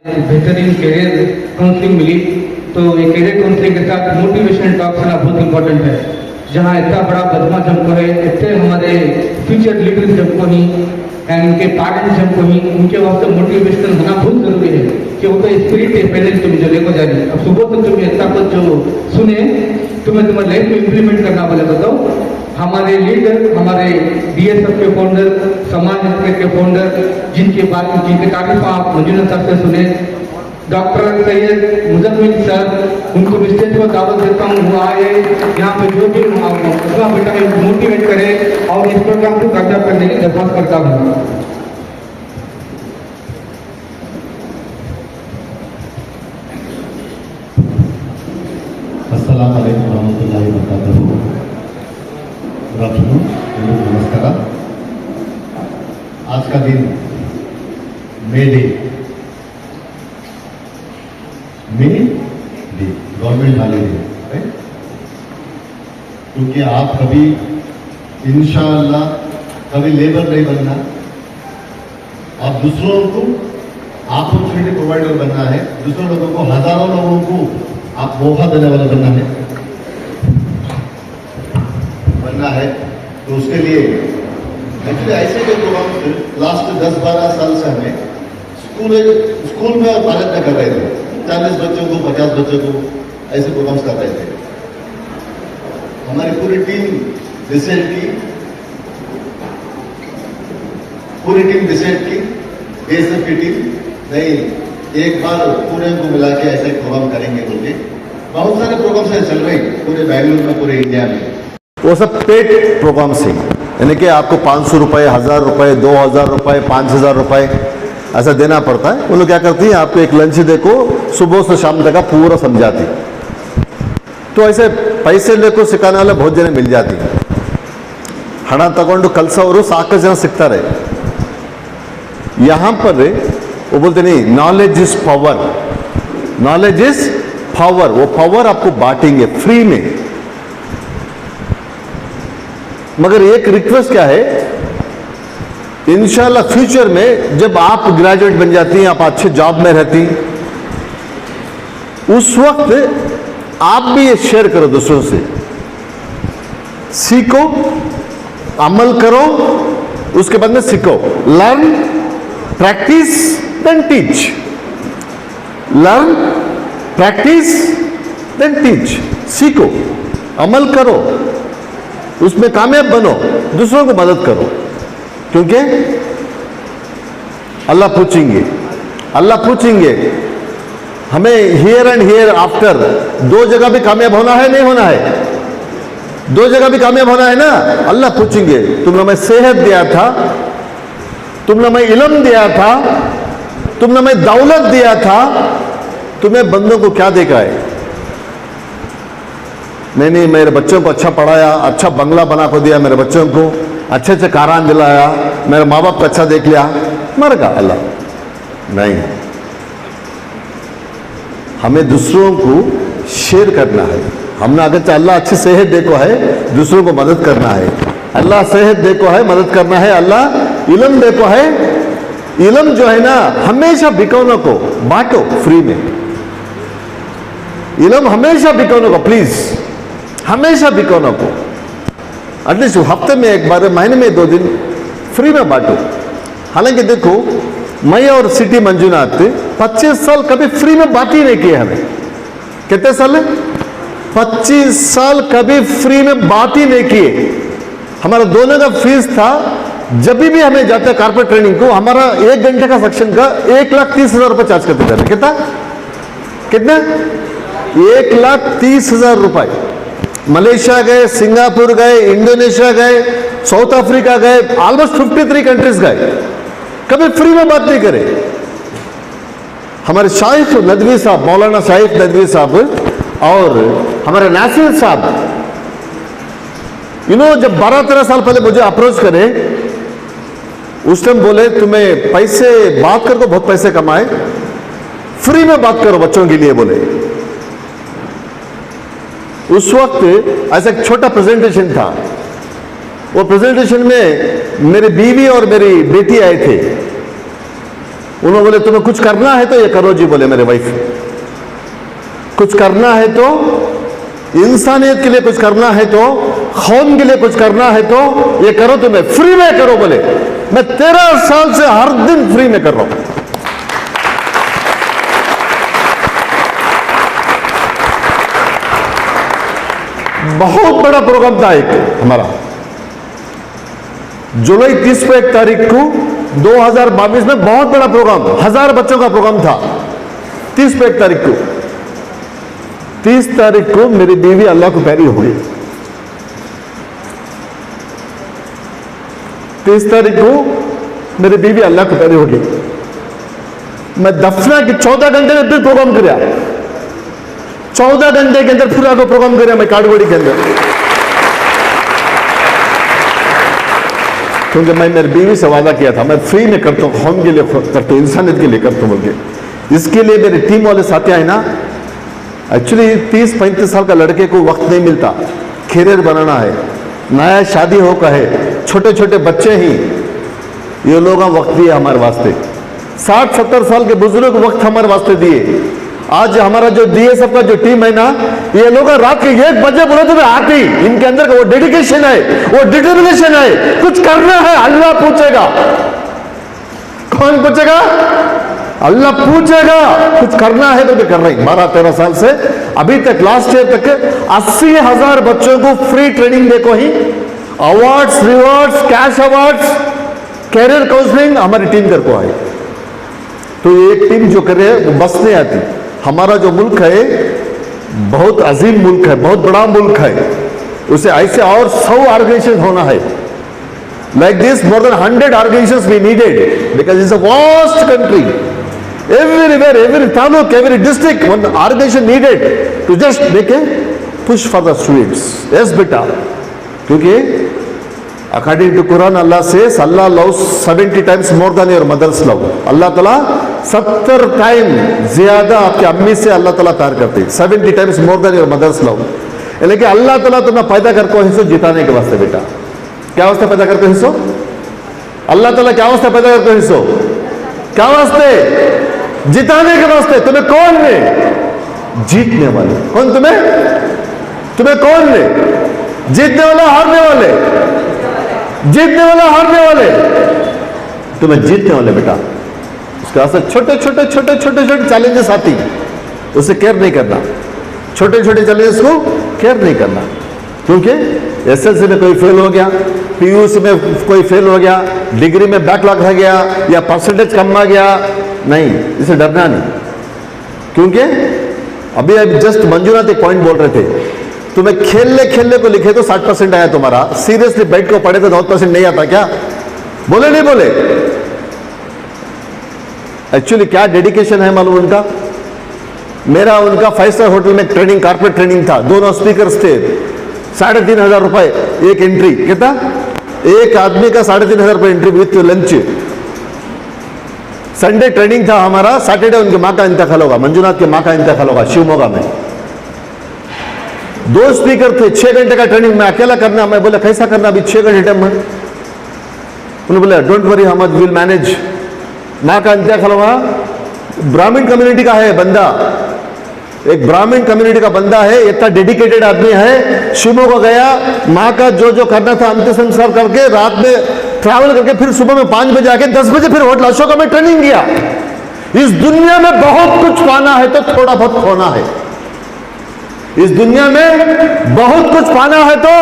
बेहतरीन career counselling मिली। तो ये कैरियर काउंसलिंग के साथ मोटिवेशन टॉक्स ना बहुत इंपॉर्टेंट है। जहाँ इतना बड़ा बदमाश हमको है, इतने हमारे फ्यूचर लीडर्स हमको ही एंड उनके पेरेंट्स हमको ही, उनके वास्ते मोटिवेशनल होना बहुत जरूरी है कि वो तो स्पिरिट है पहले तुम्हें जो लेकर जा रही। अब सुबह तक तुम्हें इतना कुछ जो सुने तुम्हें तुम्हारे लाइफ में इम्प्लीमेंट करना बोले बताओ। हमारे लीडर, हमारे DSF के फाउंडर, समाज नेटवर्क के फाउंडर, जिनके तारीफ आप मंजूर सर से सुने, डॉक्टर सैयद मुजम्मिल सर, उनको भी स्टेज पर दावत देता हूँ। वो आए यहाँ पे जो भी बेटा मोटिवेट करे और इस प्रोग्राम को कामयाब करने की दरख्वास्त करता हूँ। अस्सलाम वालेकुम रहमतुल्लाहि व बरकातहू। गुड आफ्टरनून, नमस्कार। आज का दिन मे डे, गवर्नमेंट हॉलीडे, राइट? क्योंकि आप कभी इंशाअल्लाह कभी लेबर नहीं बनना, आप दूसरों को अपॉर्चुनिटी प्रोवाइडर बनना है, दूसरे लोगों को, हजारों लोगों को आप मौका देने वाला बनना है। तो उसके लिए एक्चुअली ऐसे के प्रोग्राम लास्ट 10-12 साल से हमें स्कूल में और भारत में कर रहे थे। 40 बच्चों को, 50 बच्चों को ऐसे प्रोग्राम्स कर रहे थे। हमारी पूरी टीम डिसाइड की, DSF की टीम नहीं, एक बार पूरे को मिला के ऐसे प्रोग्राम करेंगे बोल के बहुत सारे प्रोग्राम्स चल रहे हैं पूरे बेंगलुरु में, पूरे इंडिया में। वो सब पेड प्रोग्राम्स हैं, यानी कि आपको 500 रुपये, 1000 रुपये, 2000 रुपये, 5000 रुपये ऐसा देना पड़ता है। वो लोग क्या करती है, आपको एक लंच दे को सुबह से शाम तक पूरा समझाती। तो ऐसे पैसे लेकर सिखाने वाले बहुत जने मिल जाती। हण तक कलसोर साक जन सिक्तारे। यहाँ पर वो बोलते नहीं, knowledge is power, knowledge is power. वो पावर आपको बांटेंगे फ्री में। मगर एक रिक्वेस्ट क्या है, इंशाल्लाह फ्यूचर में जब आप ग्रेजुएट बन जाती हैं, आप अच्छे जॉब में रहती, उस वक्त आप भी ये शेयर करो दूसरों से, सीखो, अमल करो, उसके बाद में सीखो। Learn, practice, then teach. Learn, practice, then teach. सीखो, अमल करो, उसमें कामयाब बनो, दूसरों को मदद करो। क्योंकि अल्लाह पूछेंगे हमें हियर एंड हियर आफ्टर, दो जगह भी कामयाब होना है, नहीं होना है? दो जगह भी कामयाब होना है ना। अल्लाह पूछेंगे, तुमने हमें सेहत दिया था, तुमने हमें इल्म दिया था, तुमने हमें दौलत दिया था, तुम्हें बंदों को क्या देखा है? नहीं, मेरे बच्चों को अच्छा पढ़ाया, अच्छा बंगला बना को दिया, मेरे बच्चों को अच्छे अच्छे कारान दिलाया, मेरे माँ बाप को अच्छा देख लिया, मर गया अल्लाह। नहीं, हमें दूसरों को शेयर करना है। हमने अगर अल्लाह अच्छी सेहत देखो है, दूसरों को मदद करना है। अल्लाह सेहत देखो है, मदद करना है। अल्लाह इल्म देखो है, इल्म जो है ना हमेशा बिकौनों को बांटो फ्री में। इल्म हमेशा बिकौनों को, प्लीज हमेशा बिकौनों को, एटलीस्ट हफ्ते में एक बार, महीने में 2 दिन फ्री में बांटो। हालांकि देखो, मैं और सिटी मंजुनाथ 25 साल कभी फ्री में बात ही नहीं किए हमें। कितने साल? 25 साल कभी फ्री में बात ही नहीं किए। हमारा दोनों का फीस था, जब भी हमें जाते हैं कारपोरेट ट्रेनिंग को, हमारा 1 घंटे का सेक्शन का 1,30,000 रुपये चार्ज करते थे। कितना? 1,30,000 रुपये। मलेशिया गए, सिंगापुर गए, इंडोनेशिया गए, साउथ अफ्रीका गए, ऑलमोस्ट 53 कंट्रीज गए, कभी फ्री में बात नहीं करे। हमारे शाइख नदवी साहब, मौलाना शाइख नदवी साहब और हमारे नासिर साहब, जब 12-13 साल पहले मुझे अप्रोच करे, उस टाइम बोले तुम्हें पैसे बात करके बहुत पैसे कमाए, फ्री में बात करो बच्चों के लिए बोले। उस वक्त ऐसा एक छोटा प्रेजेंटेशन था। वो प्रेजेंटेशन में मेरी बीवी और मेरी बेटी आए थे। उन्होंने बोले तुम्हें कुछ करना है तो ये करो जी, बोले मेरे वाइफ, कुछ करना है तो, इंसानियत के लिए कुछ करना है तो, कौम के लिए कुछ करना है तो ये करो, तुम्हें फ्री में करो। बोले मैं 13 साल से हर दिन फ्री में कर रहा हूं। बहुत बड़ा प्रोग्राम था एक हमारा, जुलाई 30 को 1 तारीख को 2022 में बहुत बड़ा प्रोग्राम, 1000 बच्चों का प्रोग्राम था। 30 को 1 तारीख को, 30 तारीख को मेरी बीवी अल्लाह को प्यारी हो गई। 30 तारीख को मेरी बीवी अल्लाह को प्यारी हो गई। मैं दफना के 14 घंटे में फिर प्रोग्राम किया, 14 घंटे के अंदर पूरा को प्रोग्राम किया मैं काठगोड़ी के अंदर, क्योंकि मैं मेरी बीवी से वादा किया था मैं फ्री में करता हूँ, कौम के लिए करता हूँ, इंसानियत के लिए करता हूँ बोल के। इसके लिए मेरे टीम वाले साथी आए ना, एक्चुअली 30-35 साल का लड़के को वक्त नहीं मिलता, कैरियर बनाना है, नया शादी होकर है, छोटे छोटे बच्चे ही, ये लोग वक्त दिए हमारे वास्ते। 60-70 साल के बुजुर्ग वक्त हमारे वास्ते दिए। आज हमारा जो दिए सबका जो टीम है ना, ये लोग रात के 1 बजे बोले तो मैं आती, इनके अंदर का वो डेडिकेशन है, वो डिटर्मिनेशन है, कुछ करना है, अल्लाह पूछेगा। कौन पूछेगा? अल्लाह पूछेगा। कुछ करना है तो भी कर रही। 12-13 साल से अभी तक, लास्ट ईयर तक 80,000 बच्चों को फ्री ट्रेनिंग देखो ही, awards, rewards, cash awards, career counselling हमारी टीम कर को है। तो ये एक टीम जो कर रहे हैं वो बस नहीं आती। हमारा जो मुल्क है बहुत अजीम मुल्क है, बहुत बड़ा मुल्क है, उसे ऐसे और 100 ऑर्गेनाइजेशन होना है। Like this, more than 100 organizations we needed, because it's a vast country. Everywhere, every taluk, every district, one organization needed to just make a push for the students. Yes, beta. क्योंकि according to Quran, Allah says, Allah loves 70 times more than your mother's love. अल्लाह ताला 70 time ज्यादा आपके अम्मी से अल्लाह ताला प्यार करते हैं, 70 times more than your mother's love. लेकिन अल्लाह ताला तुम्हें पैदा करको हिस्सो जिताने के वास्ते। बेटा क्या वास्ते पैदा करते हिस्सो? अल्लाह ताला क्या वास्ते पैदा करते हिस्सो? क्या वास्ते? जिताने के वास्ते। तुम्हें कौन ने? जीतने वाले। कौन तुम्हें? तुम्हें कौन ने? जीतने वाला, हारने वाले। जीतने वाला, हारने वाले। तुम्हें जीतने वाले बेटा। उसके वास्ते छोटे छोटे छोटे छोटे छोटे चैलेंजेस आती, उसे केयर नहीं करना। छोटे छोटे चैलेंजेस को केयर नहीं करना, क्योंकि एसएससी में कोई फेल हो गया, पीयूसी में कोई फेल हो गया, डिग्री में बैकलॉग रह गया या परसेंटेज कम आ गया, नहीं, इसे डरना नहीं। क्योंकि अभी जस्ट मंजुनाथ एक पॉइंट बोल रहे थे, तुम्हें खेलने खेलने को लिखे तो 60% आया तुम्हारा, सीरियसली बैठ को पढ़े तो 9% नहीं आता क्या? बोले नहीं बोले? एक्चुअली क्या डेडिकेशन है मालूम उनका? मेरा उनका 5 स्टार होटल में ट्रेनिंग, कारपोरेट ट्रेनिंग था, दोनों स्पीकर्स थे, 3,500 रुपए एक एंट्री। कितना? एक आदमी का 3,500 रुपए entry with lunch. Sunday training था हमारा, सैटरडे उनके माँ का इंतकाल होगा, मंजुनाथ के माँ का इंतकाल होगा शिवमोगा में। 2 स्पीकर थे, 6 घंटे का ट्रेनिंग मैं अकेला करना। मैं बोला कैसा करना अभी 6 घंटे टाइम में? उन्होंने बोला डोंट वरी हम विल मैनेज। माँ का इंतकाल हुआ, ब्राह्मण कम्युनिटी का है बंदा, एक ब्राह्मण कम्युनिटी का बंदा है, इतना डेडिकेटेड आदमी है। शिवमोगा गया, माँ का जो जो करना था अंतिम संस्कार करके रात में ट्रैवल करके फिर सुबह में 5 बजे आके 10 बजे फिर होटल अशोका में ट्रेनिंग किया। इस दुनिया में बहुत कुछ पाना है तो थोड़ा बहुत खोना है। इस दुनिया में बहुत कुछ पाना है तो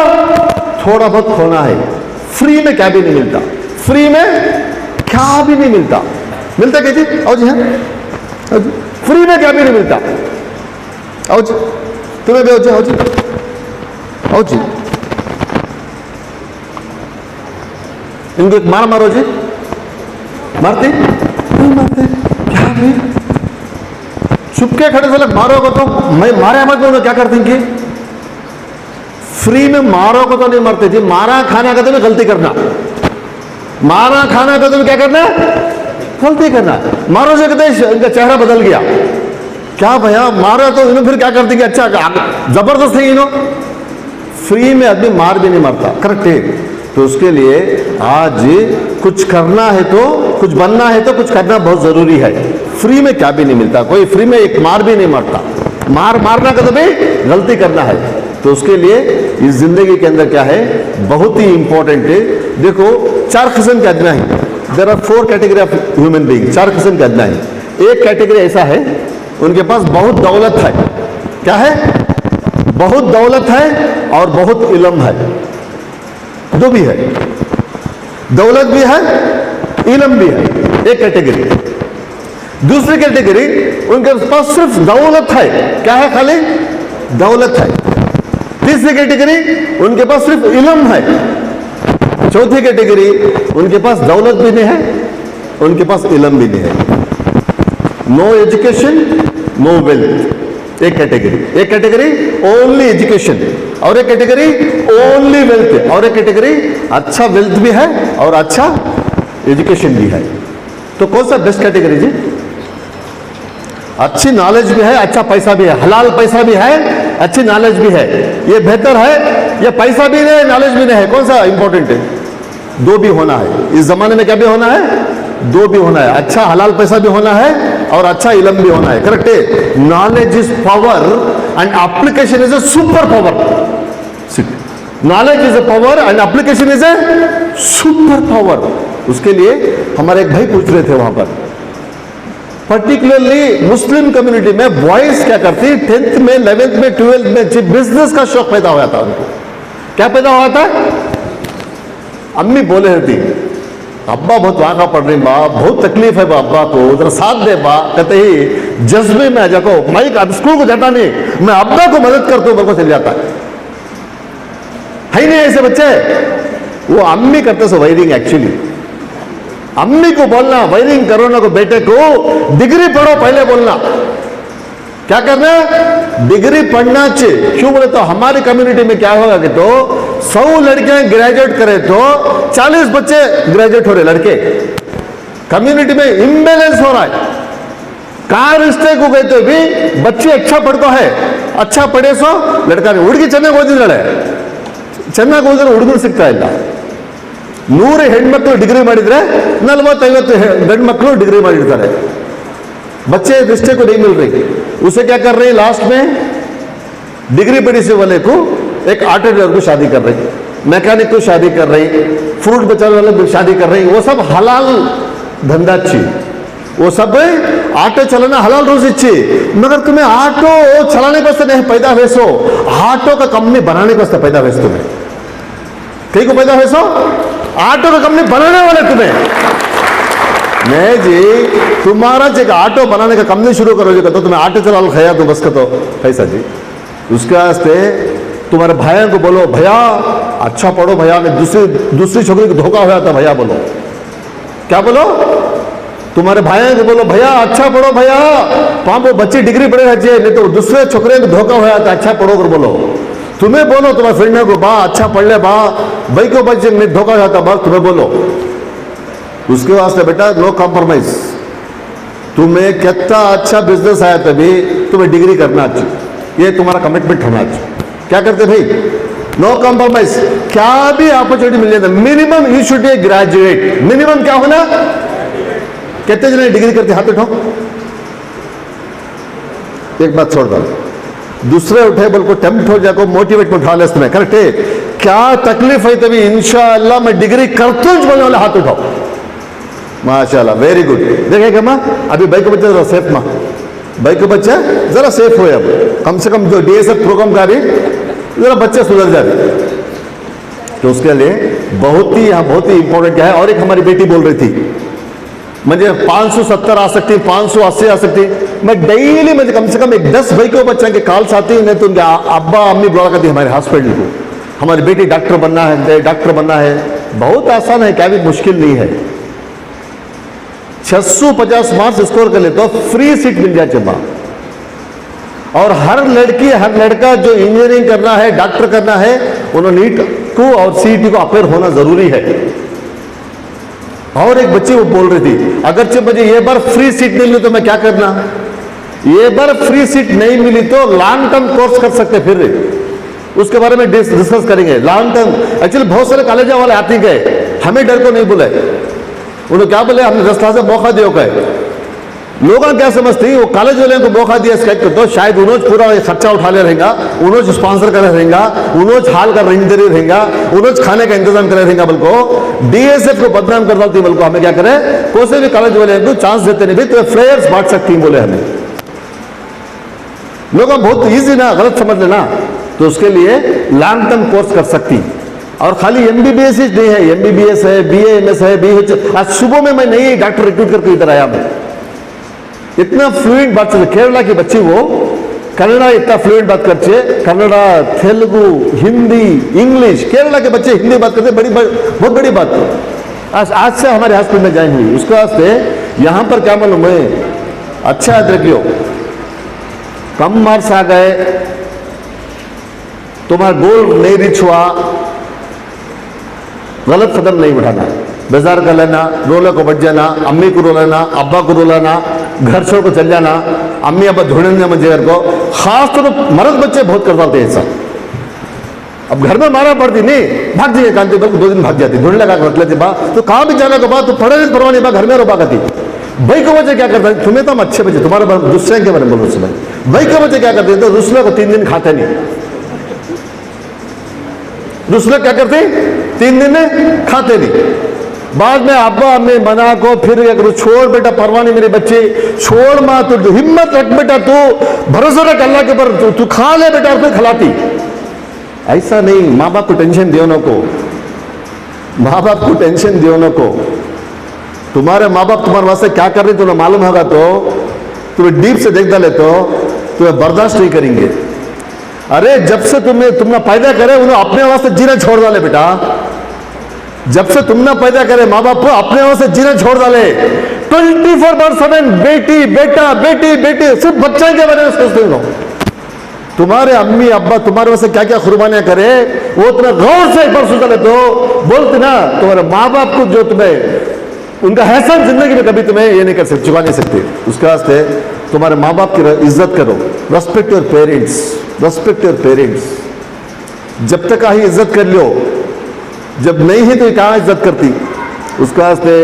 थोड़ा बहुत खोना है। फ्री में क्या भी नहीं मिलता, फ्री में क्या भी नहीं मिलता। मिलता क्या जी? आओ जी, हाँ फ्री में क्या भी नहीं मिलता। आओ जी, तुम्हें भी आओ जी, आओ जी, आओ जी। इनको एक मार मारो जी। मारते नहीं मारते क्या भाई? चुपके खड़े से लोग मारोगे तो मैं मारे मत बोलो, क्या करते हैं? फ्री में मारोगे तो नहीं मारते जी। मारा खाना का तो मैं गलती करना, मारा खाना का तो क्या करना? गलती करना। मारो से कहते इनका चेहरा बदल गया। क्या भैया मारा तो इन्होंने फिर क्या कर देंगे? अच्छा जबरदस्त है इन्हों। फ्री में आदमी मार भी नहीं मारता, करेक्ट है। तो उसके लिए आज कुछ करना है तो, कुछ बनना है तो कुछ करना बहुत जरूरी है। फ्री में क्या भी नहीं मिलता, कोई फ्री में एक मार भी नहीं मारता। मारना का तो भाई गलती करना है। तो उसके लिए इस जिंदगी के अंदर क्या है, बहुत ही इंपॉर्टेंट है। देखो 4 किस्म के आदमी है। There are 4 category of human being. 4 किस्म के आदमी है। एक कैटेगरी ऐसा है, उनके पास बहुत दौलत है। क्या है? बहुत दौलत है और बहुत इल्म है। दो भी है, दौलत भी है, इल्म भी है। एक कैटेगरी। दूसरी कैटेगरी, उनके पास सिर्फ दौलत है। क्या है? खाली दौलत है। तीसरी कैटेगरी, उनके पास सिर्फ इल्म है। चौथी कैटेगरी, उनके पास दौलत भी नहीं है, उनके पास इल्म भी नहीं है। No education, no wealth. एक कैटेगरी ओनली एजुकेशन, और एक कैटेगरी ओनली वेल्थ, और एक कैटेगरी अच्छा वेल्थ भी है और अच्छा एजुकेशन भी है। तो कौन सा बेस्ट कैटेगरी जी? अच्छी नॉलेज भी है, अच्छा पैसा भी है, हलाल पैसा भी है, अच्छी नॉलेज भी है, ये बेहतर है। ये पैसा भी नहीं है, नॉलेज भी नहीं है, कौन सा इंपॉर्टेंट है? दो भी होना है। इस जमाने में क्या भी होना है? दो भी होना है। अच्छा हलाल पैसा भी होना है और अच्छा इल्म भी होना है। करेक्ट है? Knowledge is power and application is a super power. Knowledge is a power and application is a super power. उसके लिए हमारे एक भाई पूछ रहे थे वहां पर, पर्टिकुलरली मुस्लिम कम्युनिटी में बॉयज क्या करती, 10th में 11th में 12th में बिजनेस का शौक पैदा हुआ था उनको। क्या पैदा हुआ था? अम्मी बोले रहती, अब्बा बहुत वाका पड़ रही बा, बहुत तकलीफ है बा, अब्बा को उधर साथ दे बा। कहते ही जज्बे में आ जाको, मैं स्कूल को जाता नहीं, मैं अब्बा को मदद करता हूं, मेरे को चल जाता है नहीं ऐसे बच्चे। वो अम्मी करते सो वायरिंग। एक्चुअली अम्मी को बोलना वायरिंग करो ना, को बेटे को डिग्री पढ़ो पहले बोलना। क्या करना? डिग्री पढ़ना चाहिए। क्यों बोले तो हमारी कम्युनिटी में क्या होगा कि तो 100 लड़कियां ग्रेजुएट करे तो 40 बच्चे ग्रेजुएट हो रहे लड़के। कम्युनिटी में इम्बैलेंस हो रहा है। कहां रिश्ते को गए तो भी बच्चे अच्छा पढ़ता है, अच्छा पढ़े सो लड़का नहीं। ಹುಡುಗಿ ಚೆನ್ನಾಗಿ ಓದಿದ್ದಾಳೆ, ಚೆನ್ನಾಗಿ ಓದಿದ್ರೆ ಹುಡುಗರು ಸಿಗ್ತಾ ಇಲ್ಲ। 100 ಹೆಣ್ಮಕ್ಳು ಡಿಗ್ರಿ ಮಾಡಿದ್ರೆ 40-50 ಗಂಡು मक्कलू डिग्री ಮಾಡಿರ್ತಾರೆ। बच्चे रिश्ते को नहीं मिल रही। उसे क्या कर रही? लास्ट में डिग्री पढ़ी से वाले को एक ऑटो ड्राइवर को शादी कर रही, मैकेनिक को शादी कर रही, फ्रूट बेचने वाले को शादी कर रही। वो सब हलाल धंधा अच्छी, वो सब ऑटो चलाना हलाल रोज अच्छी। मगर तुम्हें ऑटो चलाने के वास्ते नहीं पैदा हुए सो, ऑटो का कंपनी बनाने के वास्ते पैदा हुए। तुम्हें कहीं को पैदा हुए सो, ऑटो का कंपनी बनाने वाले तुम्हें नहीं जी। तुम्हारा जो ऑटो बनाने का कंपनी शुरू करोगे तो तुम्हें ऑटो चला खाया तो बस का तो कैसा जी। उसके वास्ते तुम्हारे भाइयों को बोलो, भैया अच्छा पढ़ो भैया, मैं दूसरी छोकरी को धोखा हुआ था भैया बोलो। क्या बोलो? तुम्हारे भाइयों को बोलो, भैया अच्छा पढ़ो भैया, वो बच्चे डिग्री पढ़े चाहिए, नहीं तो दूसरे छोकरे को धोखा हुआ था, अच्छा पढ़ो कर बोलो। तुम्हें बोलो तुम्हारे फ्रेंड को, बा अच्छा पढ़ ले बा, भाई को बच्चे नहीं धोखा हुआ था बा, तुम्हें बोलो। उसके वास्ते बेटा नो कॉम्प्रोमाइज। तुम्हें कितना अच्छा बिजनेस आया तभी तुम्हें डिग्री करना चाहिए, ये तुम्हारा कमिटमेंट होना चाहिए। क्या करते भाई? No compromise. क्या भी अपॉर्चुनिटी मिल जाए minimum you should be graduate. Minimum क्या होना? कितने जने डिग्री करते हाथ उठाओ। एक बात छोड़ दो, दूसरे उठे बोल को टेम्प्ट हो जाको, मोटिवेट उठा ले तुम्हें। करेक्ट है? क्या तकलीफ है तभी इंशाअल्लाह मैं डिग्री करता हूं बोलने वाले हाथ उठाओ। माशाल्लाह, वेरी गुड। देखेगा माँ अभी भाई को बच्चा जरा सेफ, माँ भाई को बच्चा जरा सेफ हो, अब कम से कम जो DSF प्रोग्राम का भी जरा बच्चे सुधर जा रहे। तो उसके लिए बहुत ही इंपॉर्टेंट क्या है। और एक हमारी बेटी बोल रही थी मुझे 570 आ सकती, 580 आ सकती। मैं डेली मुझे कम से कम एक 10 भाई को बच्चा के कॉल्स आती है, नहीं तो उनके अब्बा अम्मी बुला करती हमारे हॉस्पिटल को, हमारी बेटी डॉक्टर बनना है। बहुत आसान है, क्या भी मुश्किल नहीं है। 650 मार्क्स स्कोर कर ले तो फ्री सीट मिल जाए चम्बा। और हर लड़की हर लड़का जो इंजीनियरिंग करना है, डॉक्टर करना है, उन्होंने नीट को और CET को अपेयर होना जरूरी है। और एक बच्ची वो बोल रही थी, अगर मुझे ये बार फ्री सीट नहीं मिली तो मैं क्या करना? ये बार फ्री सीट नहीं मिली तो लॉन्ग टर्म कोर्स कर सकते, फिर उसके बारे में डिस्कस करेंगे। लॉन्ग टर्म एक्चुअली बहुत सारे कॉलेज वाले आते गए, हमें डर को नहीं बोले, उन्होंने क्या बोले, हमने 10 लाख से मौका दिया है। लोग क्या समझती वो कॉलेज वाले को मौका दिया इसका तो शायद उन्होंने पूरा खर्चा उठा ले रहेगा, उन्होंने स्पॉन्सर करे रहेगा, उन्होंने हाल का रेंज दे रहेगा, उन्होंने खाने का इंतजाम करे रहेगा। बल्कि डीएसएफ को बदनाम कर डालती, बल्कि हमें क्या करे, कोई भी कॉलेज वाले को चांस देते नहीं भी तो फ्लेयर्स बांट सकती बोले हमें। लोग बहुत ईजी ना, गलत समझ लेना। तो उसके लिए लॉन्ग टर्म कोर्स कर सकती, और खाली एमबीबीएस ही नहीं है, एमबीबीएस है, बीए एमएस है, बीएच। आज सुबह में मैं नई डॉक्टर रिक्रूट करके इधर आया, मैं इतना फ्लुएंट बात करते, केरला की बच्ची वो कन्नड़ा इतना फ्लुएंट बात करते, कन्नड़ा, तेलुगु, हिंदी, इंग्लिश। केरला के बच्चे हिंदी बात करते, बहुत बड़ी बात है। आज से हमारे हॉस्पिटल में ज्वाइन हुई, उसके वास्ते यहां पर क्या मालूम है, अच्छा याद रखियो, कम मार्क्स आ गए, तुम्हारा गोल नहीं रिच हुआ, गलत कदम नहीं उठाना, बेजार कर लेना, रोले को बच जाना, अम्मी को रोलाना, अब्बा को रोलाना, घर छोड़ को चल जाना, अम्मी अब्बा ढूंढने मुझे घर को। खास तौर पर मर्द बच्चे बहुत कर डालते हैं ऐसा। अब घर में मारा पड़ती नहीं, भाग जाइए कांति, बल्कि 2 दिन भाग जाती, ढूंढने लगा रख लेती, बा तो कहाँ भी जाने के बाद तो पढ़े नहीं, परवाह नहीं, बा घर में रोबा करती। भाई को बच्चे क्या करता है, तुम्हें तो हम अच्छे बच्चे, तुम्हारे दूसरे के बारे में बोलो सुना। भाई के बच्चे क्या करते, तो दूसरे को 3 दिन खाते नहीं, दूसरे क्या करते 3 दिन खाते नहीं। बाद में अब्बा अम्मी मना को फिर अगर छोड़ बेटा, परवाह नहीं मेरे बच्चे, छोड़ मां, तू हिम्मत रख बेटा, तू भरोसा रख अल्लाह के ऊपर, तू खा ले बेटा, और फिर खिलाती। ऐसा नहीं, माँ बाप को टेंशन दियो ना को, माँ बाप को टेंशन दियो ना को। तुम्हारे माँ बाप तुम्हारे वास्ते क्या कर रहे तुम्हें मालूम होगा तो तुम्हें डीप से देख डाले तो तुम्हें बर्दाश्त नहीं करेंगे। अरे जब से तुमने पैदा करे उन्हें अपने वास्ते जीना छोड़ डाले बेटा, जब से तुमने पैदा करे माँ बाप को अपने वास्ते जीना छोड़ डाले। 24/7 बेटी बेटा बेटी बेटी, सिर्फ बच्चे के बारे में सोचते हो। तुम्हारे अम्मी अब्बा तुम्हारे वास्ते क्या क्या कुर्बानियां करे वो तुम्हें गौर से एक बार सोच ले तो बोलते ना, तुम्हारे माँ बाप को जो तुम्हें उनका एहसान जिंदगी में कभी तुम्हें ये नहीं कर सकते, चुका नहीं सकते। उसके वास्ते तुम्हारे माँ बाप की इज्जत करो, respect your parents, respect your parents. जब तक ही इज्जत कर लो, जब नहीं है तो कहाँ इज्जत करती। उसके वास्ते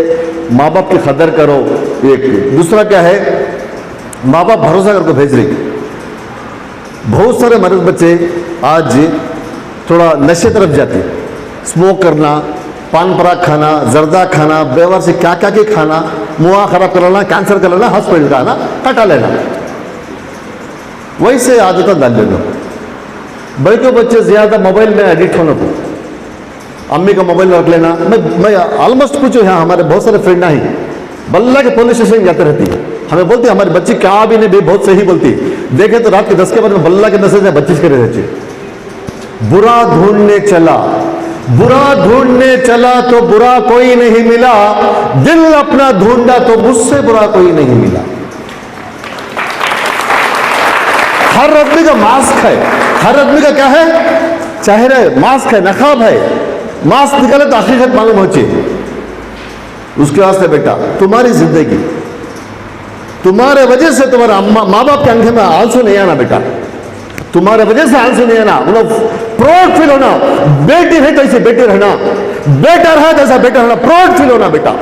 माँ बाप की कदर करो। एक दूसरा क्या है, माँ बाप भरोसा करके भेज रही। बहुत सारे मर्द बच्चे आज थोड़ा नशे तरफ जाते, स्मोक करना, पान पराग खाना, जर्दा खाना, बेवर से क्या क्या खाना, मुआ खराब कर लेना, कैंसर कर लेना, हॉस्पिटल का आना, कटा लेना, वैसे आदत डाल लेना। बल्कि बच्चे ज्यादा मोबाइल में एडिक्ट होने को, अम्मी का मोबाइल रख लेना। मैं ऑलमोस्ट पूछो, यहाँ हमारे बहुत सारे फ्रेंड ही बल्ला के पुलिस स्टेशन जाते रहती है, हमें बोलती हमारी बच्ची क्या भी नहीं, बहुत सही बोलती। देखे तो रात के 10 के बाद में बल्ला के मैसेज है, बच्ची के रहती। बुरा ढूंढने चला, बुरा ढूंढने चला तो बुरा कोई नहीं मिला, दिल अपना ढूंढा तो मुझसे बुरा कोई नहीं मिला। हर आदमी का मास्क है, हर आदमी का क्या है, चेहरा मास्क है, नकाब है। मास्क निकाले तो हकीकत मालूम हो चाहिए। उसके वास्ते बेटा तुम्हारी जिंदगी, तुम्हारे वजह से तुम्हारा माँ बाप के आंखें में आंसू नहीं आना बेटा, तुम्हारे वजह से आंसू नहीं आना, उन्हें प्राउड फील होना। बेटी है तो ऐसे बेटी रहना, बेटा रहा तो ऐसा बेटा रहना, प्राउड फील होना बेटा।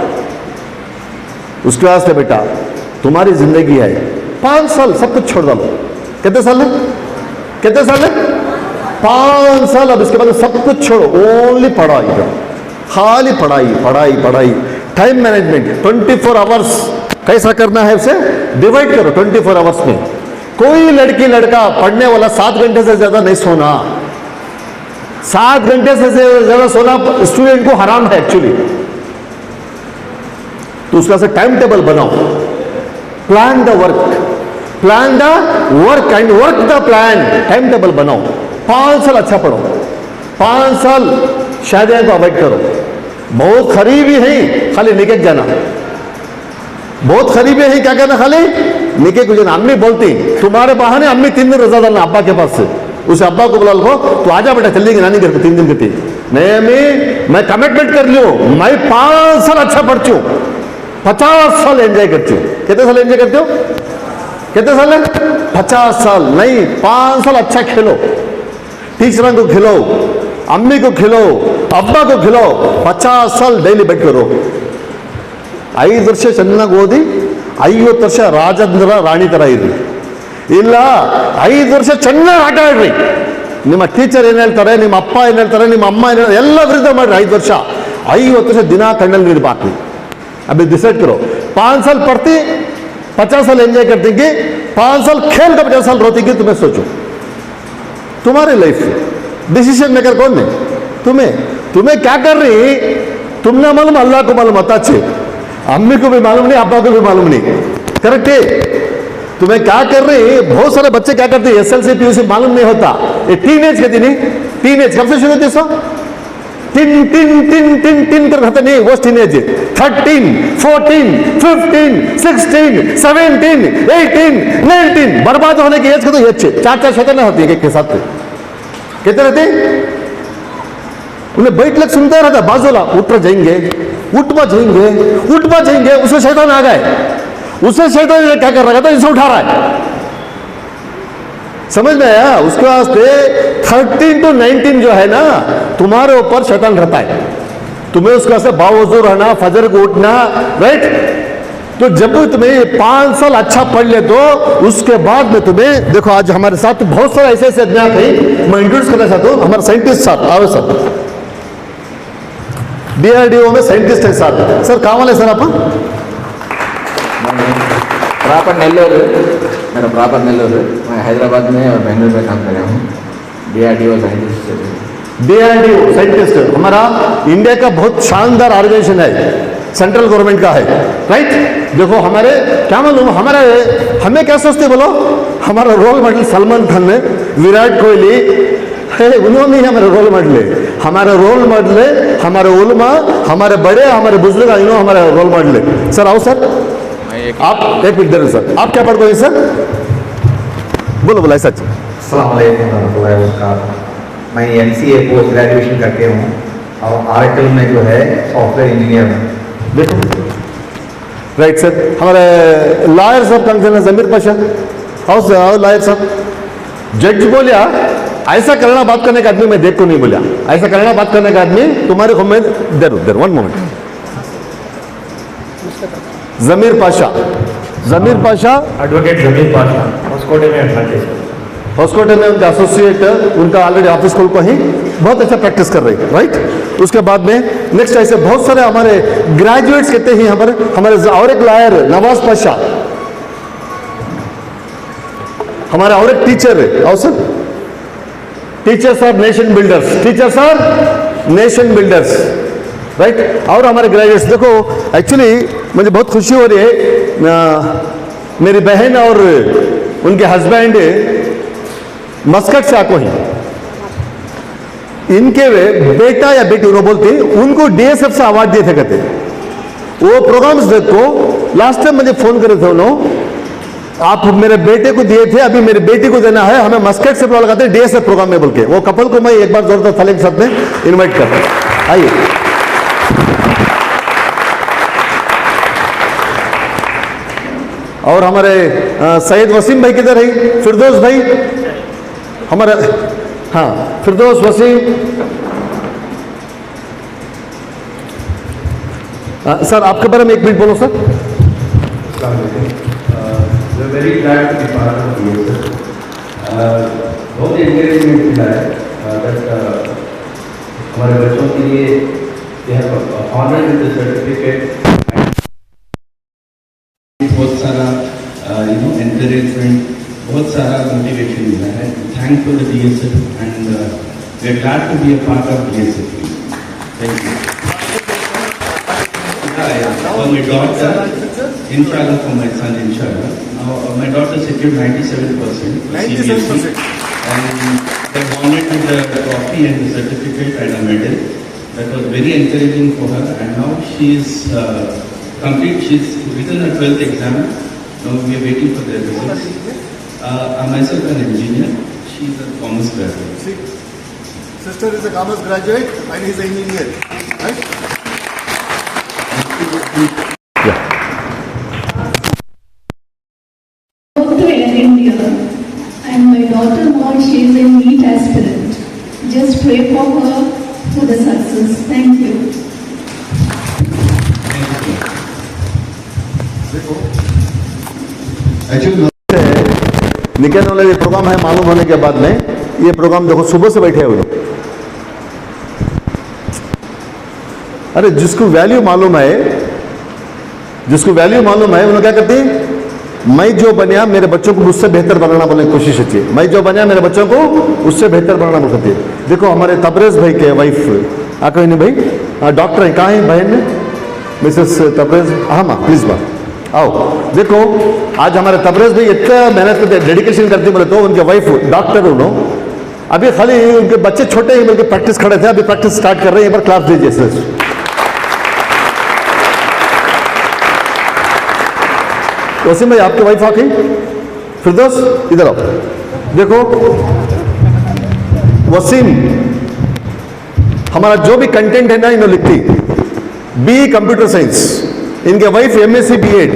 उसके वास्ते बेटा तुम्हारी जिंदगी है, 5 साल सब कुछ छोड़ दो। कितने साल है, कितने साल है, 5 साल। अब इसके बाद सब कुछ छोड़ो, ओनली पढ़ाई करो, खाली पढ़ाई पढ़ाई पढ़ाई। टाइम मैनेजमेंट 24 आवर्स कैसा करना है उसे डिवाइड करो 24 आवर्स में। कोई लड़की लड़का पढ़ने वाला 7 घंटे से ज्यादा नहीं सोना, 7 घंटे से ज्यादा सोना स्टूडेंट को हराम है एक्चुअली। तो उसका से टाइम टेबल बनाओ, plan the work, plan the work and work the plan. Time table बनाओ, 5 साल अच्छा पढ़ो, 5 साल शादियां को अवॉइड करो। बहुत खरीबी है खाली निकल जाना, बहुत खरीबी है क्या करना, खाली निकल को जाना। अम्मी बोलती तुम्हारे बहाने अम्मी 3 दिन रजा डालना अब्बा के पास से, उस अब्बा को बुला लो, तो आजा बेटा चल देंगे नानी घर को 3 दिन के 3। नहीं अम्मी मैं कमिटमेंट कर लियो, मैं 5 साल अच्छा पढ़ती हूँ, 50 साल एंजॉय करती हूँ। कितने साल एंजॉय करते हो, कितने साल है, 50 साल नहीं, 5 साल अच्छा खेलो, टीचरों को खिलो, अम्मी को खिलो, अब्बा को खिलो, 50 साल डेली बैठ करो। 5 ವರ್ಷ ಚೆನ್ನಾಗಿ ಓದಿ 50 ವರ್ಷ ರಾಜೇಂದ್ರ ರಾಣಿ ಥರ ಇರ್ರಿ. ಇಲ್ಲ 5 ವರ್ಷ ಚೆನ್ನಾಗಿ ಆಟ ಆಡ್ರಿ. ನಿಮ್ಮ ಟೀಚರ್ ಏನು ಹೇಳ್ತಾರೆ, ನಿಮ್ಮ ಅಪ್ಪ ಏನು ಹೇಳ್ತಾರೆ, ನಿಮ್ಮ ಅಮ್ಮ ಏನು ಹೇಳ್ತಾರೆ, ಎಲ್ಲ ವಿರುದ್ಧ ಮಾಡ್ರಿ. 5 ವರ್ಷ 50 ವರ್ಷ ದಿನ ಕಣ್ಣಲ್ಲಿ ನೀರು ಬಾಕ್ರಿ. अभी डिसाइड करो 5 साल पढ़ती 50 साल एंजॉय करती कि 5 साल खेल का 50 साल रोती कि तुम्हें सोचो तुम्हारी लाइफ डिसीजन मेकर कौन है? तुम्हें क्या कर रही तुमने मालूम, अल्लाह को मालूम होता अच्छे, अम्मी को भी मालूम नहीं, अब्बा को भी मालूम नहीं. करेक्ट है? तुम्हें क्या कर रही. बहुत सारे बच्चे क्या करते हैं SLC PUC मालूम नहीं होता. ये टीनेज कहती नहीं, टीनेज कब से शुरू होती है? Tin tin tin tin tin कर रहता नहीं, वो टीनेज 13, 14, 15, 16, 17, 18, 19 बर्बाद होने की एज को तो ये अच्छे 4 शैतान होती है के साथ कहते रहते. उन्हें बैठ लग सुनता रहता बाजूला, उठ जाएंगे उससे शैतान आ गए. उससे शैतान क्या कर रहा था, इसे उठा रहा है. समझ में आया? उसके वास्ते 13 to 19 जो है ना, तुम्हारे ऊपर शैतान रहता है. तुम्हें उसके वास्ते बावजूद रहना, फजर को उठना, राइट. तो जब तुम्हें 5 साल अच्छा पढ़ ले तो उसके बाद में तुम्हें देखो, आज हमारे साथ बहुत सारे ऐसे अज्ञात हैं. मैं इंट्रोड्यूस करना चाहता हूँ हमारे साइंटिस्ट साहब. आओ सर, DRDO में साइंटिस्ट है साहब. सर कहाँ वाले सर आप? प्रॉपर नेल्लोर, मेरा प्रॉपर नेल्लोर. मैं हैदराबाद में और बेंगलुरु में काम कर रहा हूँ. DRDO scientist. DRDO साइंटिस्ट हमारा इंडिया का बहुत शानदार ऑर्गेनाइजेशन है, सेंट्रल गवर्नमेंट का है, राइट. देखो हमारे क्या मालूम, हमें क्या सोचते बोलो, हमारा रोल मॉडल सलमान खान है, विराट कोहली है, उन्होंने ही हमारे रोल मॉडल है. हमारा रोल मॉडल है हमारे उलमा, हमारे बड़े, हमारे बुजुर्ग, इन्होंने हमारा रोल मॉडल है. सर आओ सर, आप एक मिनट दे रहे सर. आप क्या पढ़ते हैं सर? बोलो ऐसा. अस्सलाम वालेकुम रहमतुल्लाहि व बरकातहू. मैं MCA पोस्ट ग्रेजुएशन करके हूँ और आरएकल में जो है सॉफ्टवेयर इंजीनियर हूँ. देखो राइट सर. हमारे लॉयर साहब कौन से? जमीर पाशा. हाउ लॉयर साहब. जज बोलिया ऐसा करना बात करने का आदमी मैं देख को नहीं बोलिया, ऐसा करना बात करने का आदमी तुम्हारे को मैं देर 1 मोमेंट. जमीर पाशा एडवोकेट जमीर पाशा होस्कोटे में एडवोकेट. होस्कोटे में उनका एसोसिएट, उनका ऑलरेडी ऑफिस खोल को ही बहुत अच्छा प्रैक्टिस कर रही है, राइट. उसके बाद में नेक्स्ट ऐसे बहुत सारे हमारे ग्रेजुएट्स कहते हैं हमारे और एक लॉयर नवाज पाशा, हमारा और एक टीचर है. और sir teachers our nation builders, right. और हमारे ग्रेजुएट्स देखो, एक्चुअली मुझे बहुत खुशी हो रही है. मेरी बहन और उनके हस्बैंड मस्कट से आको ही, इनके बेटा या बेटी उन्होंने बोलते उनको DSF से अवार्ड दिए थे. कहते वो प्रोग्राम्स देखो, लास्ट टाइम मुझे फोन करे थे उन्होंने, आप मेरे बेटे को दिए थे, अभी मेरी बेटी को देना है, हमें मस्कट से लगाते हैं DSF प्रोग्राम में बोल के. वो कपल को मैं एक बार जोरदार थाली के साथ में इन्वाइट करता हूँ. आइए. और हमारे सैयद वसीम भाई किधर है? फिरदौस भाई हमारा, हाँ फिरदौस वसीम. सर आपके बारे में 1 मिनट बोलो sir. Very glad to be part of DSF. बहुत एंकरेजमेंट मिला है दैट हमारे बच्चों के लिए they have honoured with the certificate. बहुत सारा एनकरेजमेंट, बहुत सारा मोटिवेशन मिला है. Thank for the DSF and we are glad to be a part of DSF. Thank you. For my daughter, inshallah, for my son, inshallah. Now, my daughter secured 97% for CBSE, and they honored with the trophy and the certificate and a medal. That was very encouraging for her, and now she is complete. She's written her 12th exam. Now we are waiting for the results. I'm myself an engineer. She's a commerce graduate. Sister is a commerce graduate and he's an engineer, right? Go to Air India, and my daughter now she is a NEET aspirant. Just pray for her for the success. Thank you. Actually, निकलने वाला ये programme है, मालूम होने के बाद में ये प्रोग्राम देखो सुबह से बैठे हैं वो लोग। अरे जिसको वैल्यू मालूम है, जिसको वैल्यू मालूम है, उन्होंने क्या करती है, मैं जो बनिया मेरे बच्चों को मुझसे बेहतर बनाना बोलने की कोशिश होती है। मैं जो बनिया मेरे बच्चों को उससे बेहतर बनाना बोलती है। देखो हमारे तबरेज भाई के वाइफ आके नहीं भाई डॉक्टर है, कहाँ है बहन ने, मिसेस तबरेज, हाँ माँ प्लीज बा आओ। देखो आज हमारे तबरेज भाई इतना मेहनत करते, डेडिकेशन करते, बोले तो उनके वाइफ डॉक्टर उन्होंने, अभी खाली उनके बच्चे छोटे ही बल्कि प्रैक्टिस खड़े थे, अभी प्रैक्टिस स्टार्ट कर रहे हैं। एक बार क्लास दीजिए सर। वसीम भाई आपकी वाइफ आ गई, फिरदौस इधर आओ। देखो वसीम हमारा जो भी कंटेंट है ना इन्होंने लिखती, बी कंप्यूटर साइंस, इनके वाइफ एमएससी बीएड,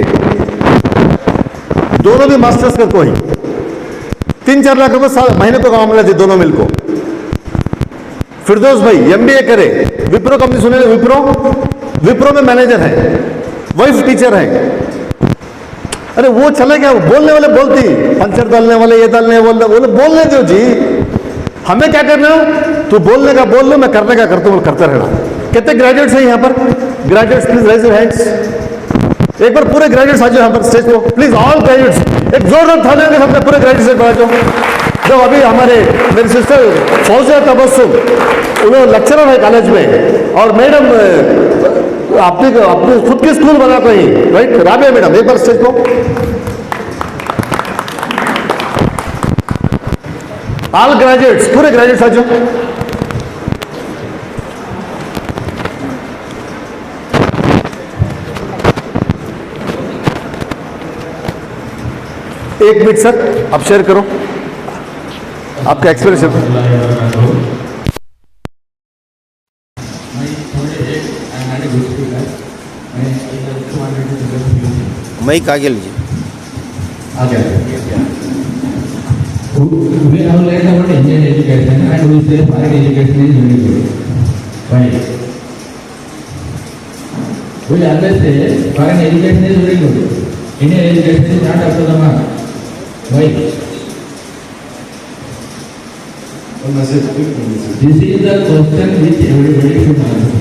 दोनों भी मास्टर्स कर को ही 3-4 लाख रुपए महीने को काम मिला दोनों मिलको। फिरदौस भाई एमबीए करे, विप्रो कंपनी सुने, विप्रो में मैनेजर है, वाइफ टीचर है। अरे वो चले गया, वो बोलने वाले बोलती, पंचर डालने वाले ये डालने वाले बोलने दो जी, हमें क्या करना है, तू बोलने का बोल लो, मैं करने का करता हूँ, करता रहना। कितने ग्रेजुएट्स हैं यहाँ पर? Graduates please raise your hands. एक बार पूरे ग्रेजुएट्स आ जाओ यहाँ पर स्टेज को, प्लीज ऑल ग्रेजुएट्स, एक जोरदार तालियों के साथ पूरे ग्रेजुएट्स आ जाओ। जो अभी हमारे मेरी सिस्टर फौजिया तबस्सुम, उन्होंने लेक्चरर है कॉलेज में, और मैडम अपने खुद की स्कूल बना कहीं, राइट, राबिया मैडम, एक बार स्टेज को। ऑल ग्रेजुएट्स, पूरे ग्रेजुएट्स आ जाओ। एक मिनट सर, आप शेयर करो आपका एक्सपीरियंस। माइक आगे लीजिए। We have learned about Indian education and we say foreign education is very good. Why? We always say foreign education is very good. Indian education is not up to the mark. Why? This is the question which everybody should answer.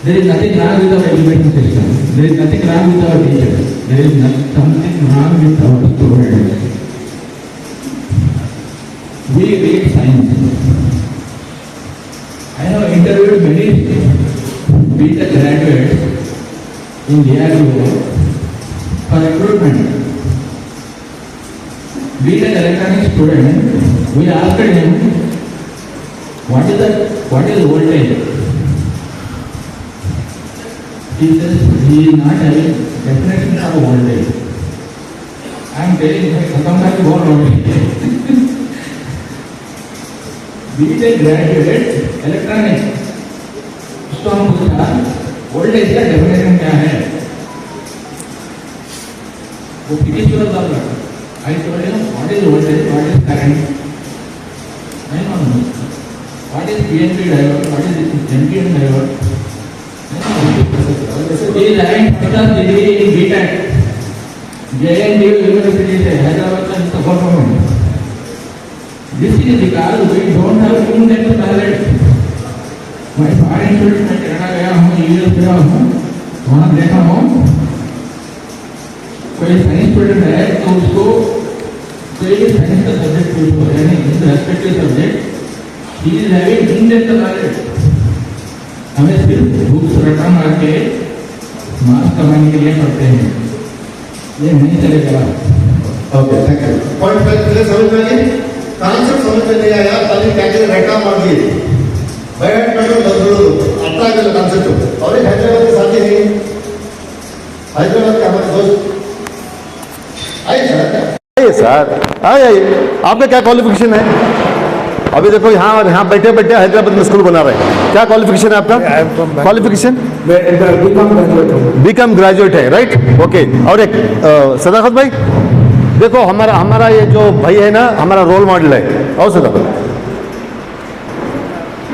There is nothing wrong with our education system. There is nothing wrong with our teachers. There is something wrong with our students. We read science. I have interviewed many BTech graduates in DRDO for recruitment. BTech electronics student, we asked him, what is voltage? He says he is not having definition of voltage. I am telling him, come back to voltage. BTech graduate electronics उसको हम पूछा voltage का definition क्या है, वो finish कर दो। I told him what is voltage, what is current, I don't know. What is PNP diode, what is NPN diode. He is having first degree in BTech, JNU University से हैदराबाद का इसका government. This is because we don't have in-depth knowledge. मैं foreign student में Canada गया हूँ, US गया हूँ, वहाँ देखा हूँ कोई साइंस स्टूडेंट है तो उसको कोई भी साइंस का सब्जेक्ट पूछो, यानी in respective subject he is having in-depth knowledge. हमें सिर्फ बुक्स रटा मार के मार्क्स कमाने के लिए पढ़ते हैं, ये नहीं चलेगा। Okay thank you. पॉइंट पहले समझ में आइए, कांसेप्ट समझ में नहीं आया, खाली क्या रटा मार दिए, बैठ पेट्रोल बदलो, आता है कांसेप्ट। और ये हैदराबाद के साथी हैं, हैदराबाद के हमारे दोस्त आइए सर, आइए। आपका क्या क्वालिफिकेशन है? अभी देखो यहाँ और यहाँ बैठे बैठे हैदराबाद में स्कूल बना रहे हैं, क्या क्वालिफिकेशन है आपका? क्वालिफिकेशन बीकॉम ग्रेजुएट है, राइट, ओके। और एक सदाकत भाई, देखो हमारा ये जो भाई है ना, हमारा रोल मॉडल है। और सदाकत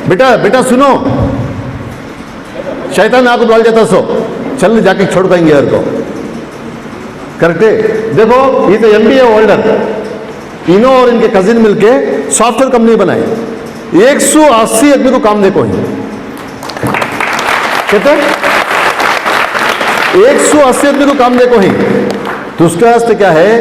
बेटा सुनो, शैतान आपको बोल जाता सो चल जाके छोड़ पाएंगे यार को, करेक्ट है। देखो ये तो MBA होल्डर, इन्हों और इनके कजिन मिलके सॉफ्टवेयर कंपनी बनाई, 180 आदमी को काम देखो ही, कहते 180 आदमी को काम देखो ही। तो उसके वास्ते क्या है,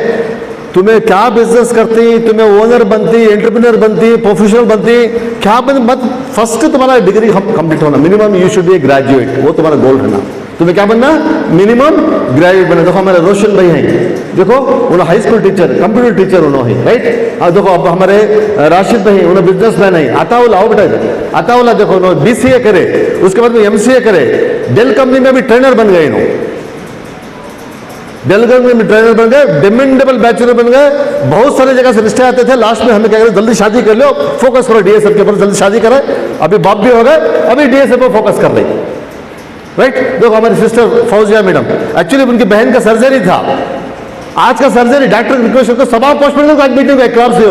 तुम्हें क्या बिजनेस करती, तुम्हें ओनर बनती, एंटरप्रेन्योर बनती, प्रोफेशनल बनती, क्या बन मत, फर्स्ट तुम्हारा डिग्री कंप्लीट होना, minimum you should B A graduate, वो तुम्हारा गोल रहना। तुम्हें क्या बनना, मिनिमम ग्रेजुएट बनना। देखो हमारे रोशन भाई हैं, देखो उन्होंने high school teacher, computer teacher उन्होंने, राइट। और देखो अब हमारे राशिद भाई उन्होंने बिजनेसमैन है, अताउल्ला, आओ बेटा अताउल्ला, देखो उन्होंने BCA करे, उसके बाद में MCA करे, डेल कंपनी में भी ट्रेनर बन गए इन्होंने, डेल कंपनी में ट्रेनर बन गए, डिमेंडेबल बैचलर बन गए। बहुत सारी जगह से रिश्ते आते थे, लास्ट में हमें क्या करें, जल्दी शादी कर लो, फोकस करो DSF के ऊपर, जल्दी शादी करें। अभी बाप भी हो गए, अभी DSF पर फोकस कर रही, राइट। देखो हमारी सिस्टर फौजिया मैडम, एक्चुअली उनकी बहन का सर्जरी था, आज का सर्जरी डॉक्टर रिक्वेस्ट करते सभा पोस्टमेंट को मीटिंग एक क्लास से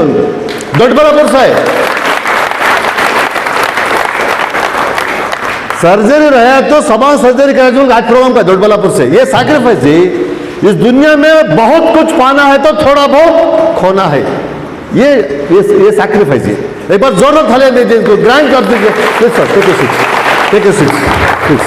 दोडबलापुर से सर्जरी रहा तो सभा सर्जरी करा आज प्रोग्राम का दोडबलापुर से। ये सैक्रिफाइस जी, इस दुनिया में बहुत कुछ पाना है तो थोड़ा बहुत खोना है, ये सैक्रिफाइस है। एक बार जोर थाले ग्रैंड कर दीजिए, please sir, take a seat please.